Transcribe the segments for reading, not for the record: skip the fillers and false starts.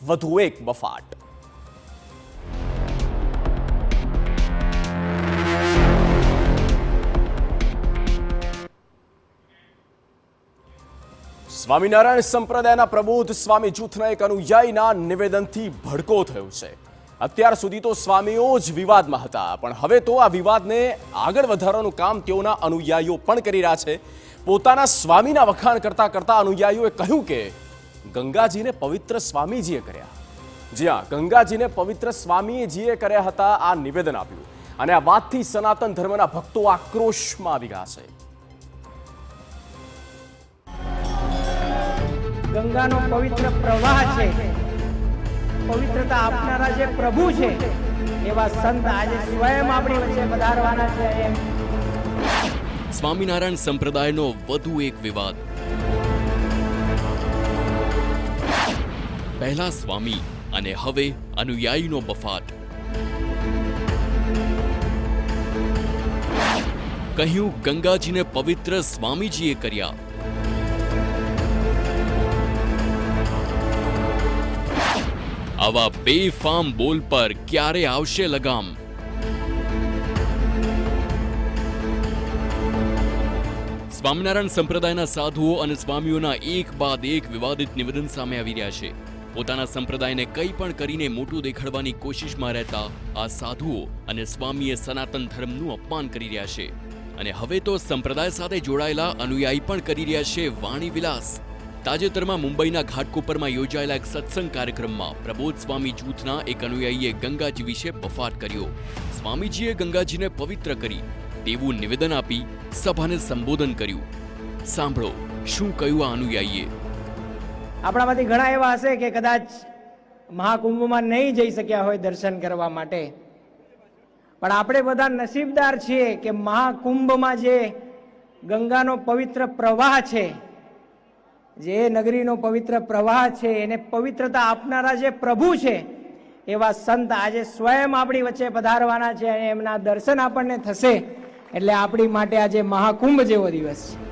વધુ એક બફાટ। સ્વામિનારાયણ સંપ્રદાયના પ્રબોધ સ્વામી જૂથના એક અનુયાયીના નિવેદનથી ભડકો થયો છે। અત્યાર સુધી તો સ્વામીઓ જ વિવાદમાં હતા, પણ હવે તો આ વિવાદને આગળ વધારવાનું કામ તેઓના અનુયાયીઓ પણ કરી રહ્યા છે। પોતાના સ્વામીના વખાણ કરતા કરતા અનુયાયીઓએ કહ્યું કે ગંગાજીને પવિત્ર સ્વામીજીએ કર્યા। જી હા, ગંગાજીને પવિત્ર સ્વામીજીએ કર્યા હતા આ નિવેદન આપ્યું, અને આ વાતથી સનાતન ધર્મના ભક્તો આક્રોશમાં આવી ગયા છે। ગંગાનો પવિત્ર પ્રવાહ છે, પવિત્રતા આપનારા જે પ્રભુ છે એવા સંત આજે સ્વયં આપણી વચ્ચે પધારવાના છે। સ્વામિનારાયણ સંપ્રદાયનો વધુ એક વિવાદ। પહેલા સ્વામી અને હવે અનુયાયીનો બફાટ। કહ્યું ગંગાજીને પવિત્ર સ્વામીજીએ કર્યા। આવા બેફામ બોલ પર ક્યારે આવશે લગામ? સ્વામિનારાયણ સંપ્રદાયના સાધુઓ અને સ્વામીઓના એક બાદ એક વિવાદિત નિવેદન સામે આવી રહ્યા છે। પોતાના સંપ્રદાયને કંઈ પણ કરીને મોટું દેખાડવાની કોશિશમાં રહેતા આ સાધુઓ અને સ્વામીએ સનાતન ધર્મનું અપમાન કરી રહ્યા છે, અને હવે તો સંપ્રદાય સાથે જોડાયેલા અનુયાયી પણ કરી રહ્યા છે વાણી વિલાસ। તાજેતરમાં મુંબઈના ઘાટકોપરમાં યોજાયેલા એક સત્સંગ કાર્યક્રમમાં પ્રબોધ સ્વામી જૂથના એક અનુયાયીએ ગંગાજી વિશે બફાટ કર્યો। સ્વામીજીએ ગંગાજીને પવિત્ર કરી તેવું નિવેદન આપી સભાને સંબોધન કર્યું। સાંભળો શું કહ્યું આ અનુયાયીએ। આપણામાંથી ઘણા એવા હશે કે કદાચ મહાકુંભમાં નહીં જઈ શક્યા હોય દર્શન કરવા માટે, પણ આપણે બધા નસીબદાર છીએ કે મહાકુંભમાં જે ગંગાનો પવિત્ર પ્રવાહ છે, જે નગરીનો પવિત્ર પ્રવાહ છે, એને પવિત્રતા આપનારા જે પ્રભુ છે એવા સંત આજે સ્વયં આપણી વચ્ચે પધારવાના છે, અને એમના દર્શન આપણને થશે, એટલે આપણી માટે આજે મહાકુંભ જેવો દિવસ છે।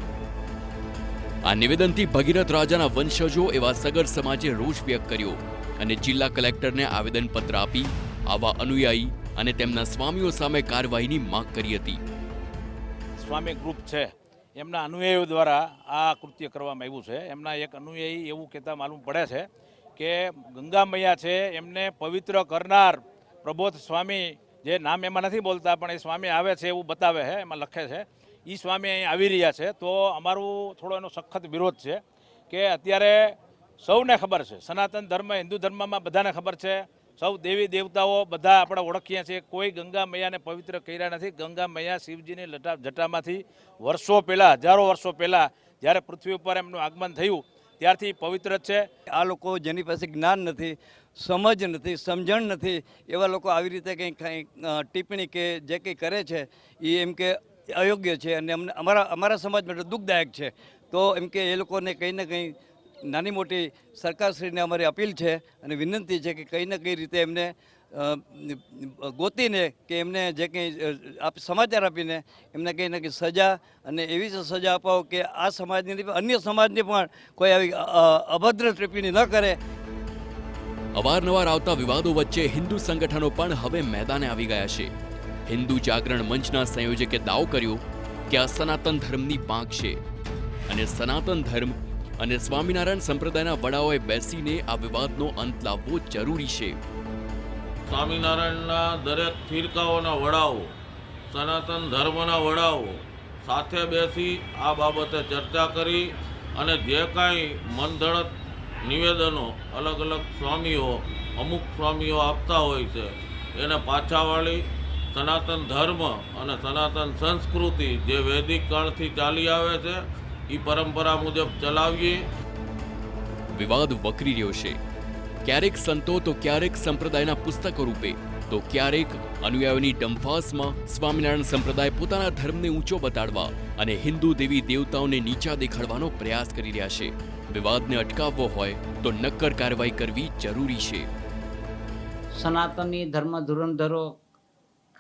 આ નિવેદનથી ભગીરથ રાજાના વંશજો એવા સગર સમાજે રોષ વ્યક્ત કર્યો અને જિલ્લા કલેક્ટરને આવેદનપત્ર આપી આવા અનુયાયી અને તેમના સ્વામીઓ સામે કાર્યવાહીની માંગ કરી હતી। સ્વામી ગ્રુપ છે એમના અનુયાયીઓ દ્વારા આ કૃત્ય કરવામાં આવ્યું છે। એમના એક અનુયાયી એવું કહેતા માલુમ પડે છે કે ગંગા મૈયા છે એમને પવિત્ર કરનાર પ્રબોધ સ્વામી, જે નામ એમાં નથી બોલતા પણ એ સ્વામી આવે છે એવું બતાવે છે, એમાં લખે છે એ સ્વામી અહીં આવી રહ્યા છે। તો અમારું થોડો એનો સખત વિરોધ છે કે અત્યારે સૌને ખબર છે, સનાતન ધર્મ હિન્દુ ધર્મમાં બધાને ખબર છે, સૌ દેવી દેવતાઓ બધા આપણે ઓળખીએ છીએ, કોઈ ગંગા મૈયાને પવિત્ર કર્યા નથી। ગંગા મૈયા શિવજીની જટામાંથી વર્ષો પહેલાં, હજારો વર્ષો પહેલાં જ્યારે પૃથ્વી ઉપર એમનું આગમન થયું ત્યારથી પવિત્ર જ છે। આ લોકો જેની પાસે જ્ઞાન નથી, સમજ નથી, સમજણ નથી, એવા લોકો આવી રીતે કંઈ ટિપ્પણી કે જે કંઈ કરે છે એ એમ કે અયોગ્ય છે, અને અમારા સમાજ માટે દુઃખદાયક છે। તો એમ કે એ લોકોને કંઈ ને કંઈ નાની મોટી સરકારશ્રીને અમારી અપીલ છે અને વિનંતી છે કે કંઈ ને કઈ રીતે એમને ગોતીને કે એમને જે કંઈ સમાચાર આપીને એમને કંઈ ને કંઈ સજા, અને એવી સજા અપાવો કે આ સમાજની અન્ય સમાજની પણ કોઈ આવી અભદ્ર ટિપ્પણી ન કરે। અવારનવાર આવતા વિવાદો વચ્ચે હિન્દુ સંગઠનો પણ હવે મેદાને આવી ગયા છે। હિન્દુ જાગરણ મંચના સંયોજકે દાવો કર્યો કે આ સનાતન ધર્મની પાંખ છે, અને સનાતન ધર્મ અને સ્વામિનારાયણ સંપ્રદાયના વડાઓએ બેસીને આ વિવાદનો અંત લાવવો જરૂરી છે। સ્વામિનારાયણના દરેક ફિરકાઓના વડાઓ, સનાતન ધર્મના વડાઓ સાથે બેસી આ બાબતે ચર્ચા કરી અને જે કાંઈ મનધડક નિવેદનો અલગ અલગ સ્વામીઓ, અમુક સ્વામીઓ આપતા હોય છે એને પાછા વાળી સનાતન ધર્મ અને સનાતન સંસ્કૃતિ જે વૈદિક કાળથી ચાલી આવે છે એ પરંપરા મુજબ ચલાવીએ। વિવાદ વકરી રહ્યો છે, ક્યારેક સંતો તો ક્યારેક સંપ્રદાયના પુસ્તકો રૂપે, તો ક્યારેક અનુયાયીઓની ડંફાસમાં સ્વામિનારાયણ સંપ્રદાય પોતાના ધર્મને ઊંચો બતાડવા અને હિન્દુ દેવી દેવતાઓને નીચા દેખાડવાનો પ્રયાસ કરી રહ્યા છે। વિવાદને અટકાવવો હોય તો નક્કર કાર્યવાહી કરવી જરૂરી છે। સનાતની ધર્મ ધુરંધરો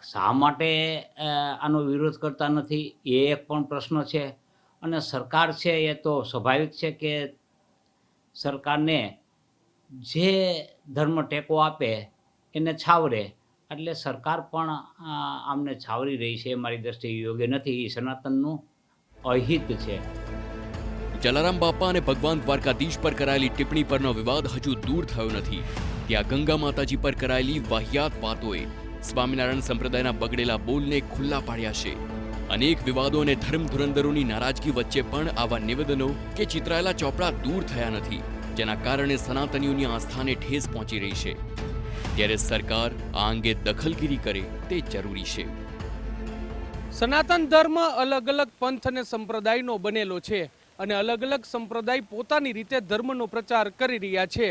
શા માટે આનો વિરોધ કરતા નથી એ એક પણ પ્રશ્ન છે, અને સરકાર છે એ તો સ્વાભાવિક છે કે સરકારને જે ધર્મ ટેકો આપે એને છાવરે, એટલે સરકાર પણ આમને છાવરી રહી છે. મારી દ્રષ્ટિએ યોગ્ય નથી. એ સનાતનનું અહિત છે. જલારામ બાપા અને ભગવાન દ્વારકાધીશ પર કરાયેલી ટિપ્પણી પરનો વિવાદ હજુ દૂર થયો નથી. ત્યાં ગંગા માતાજી પર કરાયેલી વાહિયાત વાતોએ સ્વામિનારાયણ સંપ્રદાયના બગડેલા બોલને ખુલ્લા પાડ્યા છે. અનેક વિવાદો અને ધર્મ ધુરંધરોની નારાજગી વચ્ચે પણ આવા નિવેદનો કે ચિતરાયેલા ચોપડા દૂર થયા નથી, જેના કારણે સનાતનીઓની આસ્થાને ઠેસ પહોંચી રહી છે. ત્યારે સરકાર આ અંગે દખલગીરી કરે તે જરૂરી છે. સનાતન ધર્મ અલગ અલગ પંથ અને સંપ્રદાયનો બનેલો છે અને અલગ અલગ સંપ્રદાય પોતાની રીતે ધર્મનો પ્રચાર કરી રહ્યા છે.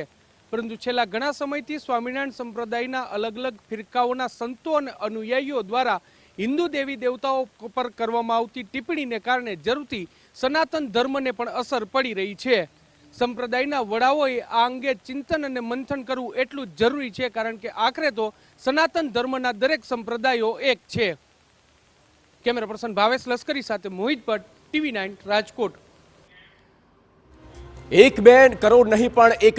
પરંતુ છેલ્લા ઘણા સમયથી સ્વામિનારાયણ સંપ્રદાયના અલગ અલગ ફિરકાઓના સંતો અને અનુયાયીઓ દ્વારા હિન્દુ દેવી દેવતાઓ પર કરવામાં આવતી ટિપ્પણીને કારણે જરૂરથી સનાતન ધર્મને પણ અસર પડી રહી છે. સંપ્રદાયના વડાઓએ આ અંગે ચિંતન અને મંથન કરવું એટલું જ જરૂરી છે, કારણ કે આખરે તો સનાતન ધર્મના દરેક સંપ્રદાયો એક છે. કેમેરા પર્સન ભાવેશ લશ્કરી સાથે મોહિત ભટ્ટ, TV9 રાજકોટ. 1-2 કરોડ નહીં પણ 1